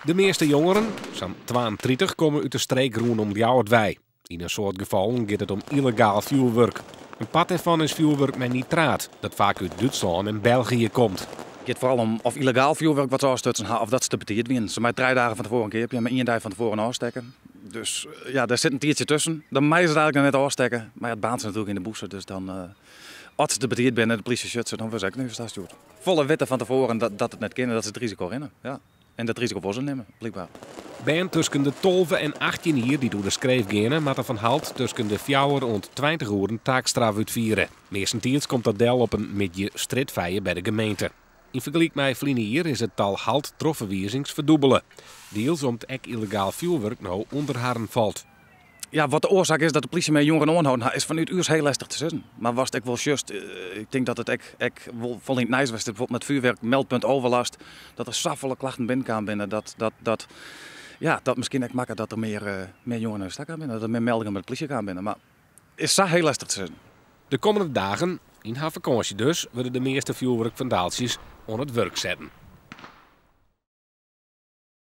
De meeste jongeren, zo'n 32, komen uit de streek rondom Ljouwertwei. In een soort gevallen gaat het om illegaal vuurwerk. Een pad ervan is vuurwerk met nitraat, dat vaak uit Duitsland en België komt. Het gaat vooral om of illegaal vuurwerk wat ze afstutsen of dat ze te betiert winnen. Ze mij 3 dagen van tevoren een keer, maar 1 dag van tevoren afsteken. Dus ja, daar zit een tiertje tussen. Dan mij ze het eigenlijk net afsteken, maar het baant ze natuurlijk in de boezen. Dus dan, als ze te betiert binnen, de politie shut ze, dan was ik nu staat. Volle wetten van tevoren dat het net kennen, dat ze het risico rennen. Ja. En dat risico voor ze nemen, blijkbaar. Ben tussen de 12 en 18 hier die door de schreef gaan, maar er van halt tussen de 4 en 20 uur taakstraf uitvieren. Meestentijds komt dat deel op een midje strijdvijen bij de gemeente. In vergelijking met verleden jaar is het tal halt trofverwijzings verdubbelen. Deels omdat ek illegaal vuurwerk nou onder haren valt. Ja, wat de oorzaak is dat de politie met jongeren aanhouden, is vanuit uurs heel lastig te zeggen. Maar was het ook wel juist, ik denk dat het ek volledig nice was, bijvoorbeeld met vuurwerk, meldpunt overlast, dat er zoveel klachten binnenkwamen dat misschien ook makkelijk dat er meer jongeren naar de stad gaan binnen, dat er meer meldingen met de politie gaan binnen. Maar is zo heel lastig te zeggen. De komende dagen, in haar vakantie dus, worden de meeste vuurwerkvandaaltjes aan het werk zetten.